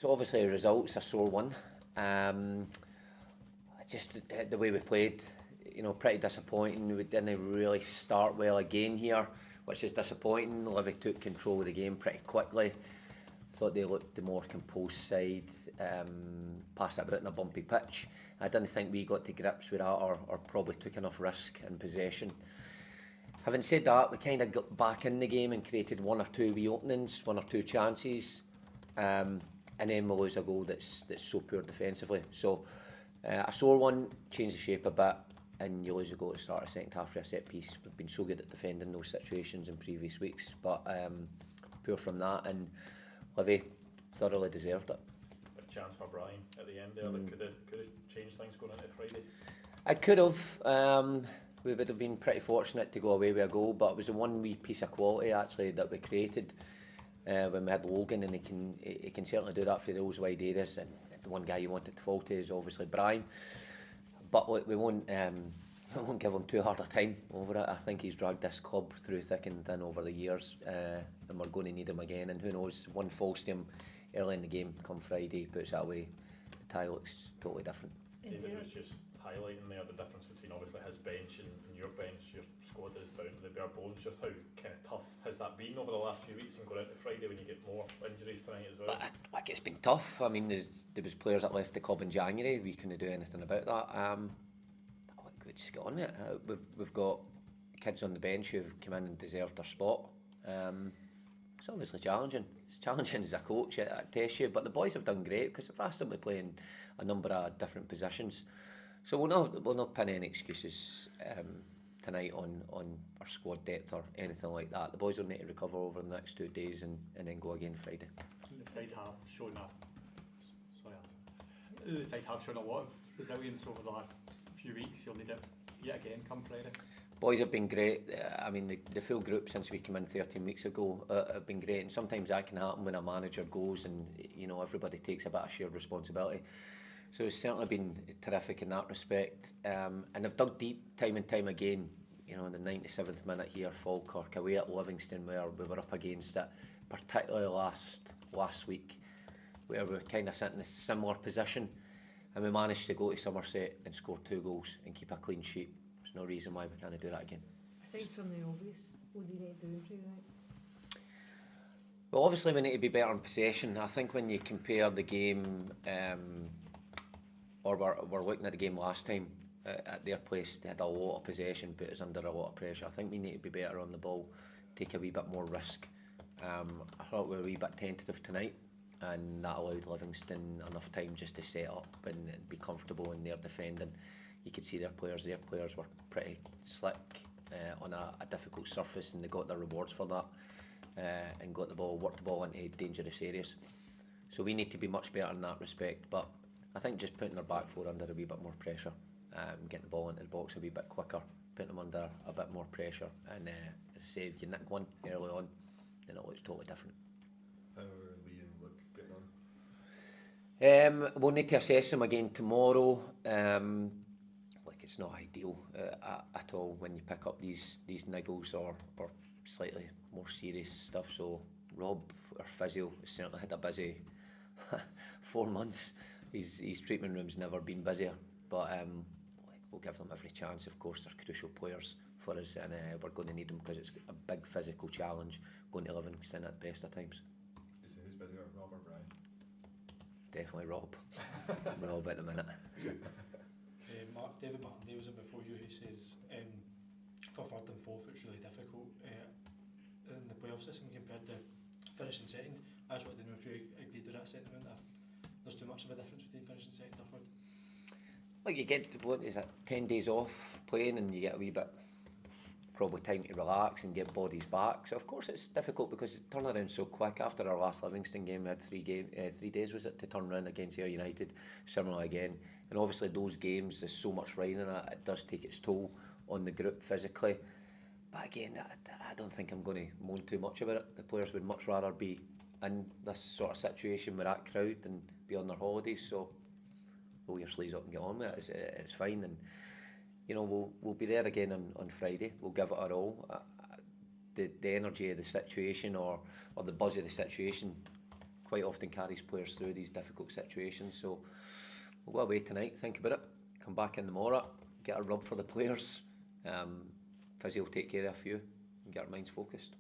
So obviously results a sore one. Just the way we played, pretty disappointing. We didn't really start well again here, which is disappointing. Livy took control of the game pretty quickly. Thought they looked the more composed side, passed it about in a bumpy pitch. I didn't think we got to grips with that or probably took enough risk in possession. Having said that, we kind of got back in the game and created one or two wee openings, one or two chances, and then we lose a goal that's so poor defensively. So a sore one, change the shape a bit, and you lose a goal at the start of the second half for a set piece. We've been so good at defending those situations in previous weeks, but poor from that, and Livy thoroughly deserved it. A chance for Brian at the end there that could have changed things going into Friday. It could have. We would have been pretty fortunate to go away with a goal, but it was the one wee piece of quality actually that we created when we had Logan, and he can certainly do that for those wide areas. And the one guy you wanted to fall to is obviously Brian, but we won't give him too hard a time over it. I think he's dragged this club through thick and thin over the years, and we're going to need him again. And who knows, one false to him early in the game come Friday, puts that away, the tie looks totally different. David was just highlighting there the difference between obviously his bench and your bench. Your squad is down to the bare bones. Just how kind of tough has that been over the last few weeks and going into Friday when you get more injuries tonight as well? Like it's been tough. I mean, there was players that left the club in January. We couldn't do anything about that. We just get on with it. We've got kids on the bench who've come in and deserved their spot. It's obviously challenging. It's challenging as a coach. It tests you, but the boys have done great because they've asked them to play in a number of different positions. So we'll not pin any excuses tonight on our squad depth or anything like that. The boys will need to recover over the next 2 days and then go again Friday. The side have shown the side have shown a lot of resilience over the last few weeks. You'll need it yet again come Friday. Boys have been great. I mean, the full group since we came in 13 weeks ago have been great, and sometimes that can happen when a manager goes and everybody takes a bit of shared responsibility. So it's certainly been terrific in that respect, and they've dug deep time and time again. In the 97th minute here, Falkirk away at Livingston, where we were up against it, particularly last week, where we were kind of sitting in a similar position, and we managed to go to Somerset and score 2 goals and keep a clean sheet. There's no reason why we can't do that again. Aside from the obvious, what do you need to do improve right? Well, obviously we need to be better in possession. I think when you compare the game, or we're looking at the game last time at their place, they had a lot of possession, put us under a lot of pressure. I think we need to be better on the ball, take a wee bit more risk. I thought we were a wee bit tentative tonight, and that allowed Livingston enough time just to set up and be comfortable in their defending. You could see their players were pretty slick on a difficult surface, and they got their rewards for that, and worked the ball into dangerous areas. So we need to be much better in that respect, but I think just putting our back four under a wee bit more pressure, getting the ball into the box a wee bit quicker, putting them under a bit more pressure, and as I say, if you nick one early on, then it looks totally different. How are Lee and Luke getting on? We'll need to assess them again tomorrow. It's not ideal at all when you pick up these niggles or slightly more serious stuff. So Rob, our physio, has certainly had a busy 4 months. His treatment room's never been busier, but we'll give them every chance. Of course, they're crucial players for us, and we're going to need them because it's a big physical challenge going to Livingston at the best of times. Who's busier, Rob or Brian? Definitely Rob. Rob at the minute. David Martin was in before you, who says for third and fourth it's really difficult in the playoff system compared to finishing second. I just wanted to know if you agreed with that sentiment, if there's too much of a difference between finishing second or third. Like you get, 10 days off playing, and you get a wee bit probably time to relax and get bodies back. So of course it's difficult because it turned around so quick. After our last Livingston game, we had 3 days was it to turn around against Ayr United, similar again. And obviously those games, there's so much rain in it, it does take its toll on the group physically. But again, I don't think I'm going to moan too much about it. The players would much rather be in this sort of situation with that crowd than be on their holidays. So roll your sleeves up and get on with it. It's fine, and we'll be there again on Friday. We'll give it our all. The energy of the situation or the buzz of the situation quite often carries players through these difficult situations. So we'll go away tonight, think about it, come back in tomorrow, get a rub for the players. Fizzy will take care of a few and get our minds focused.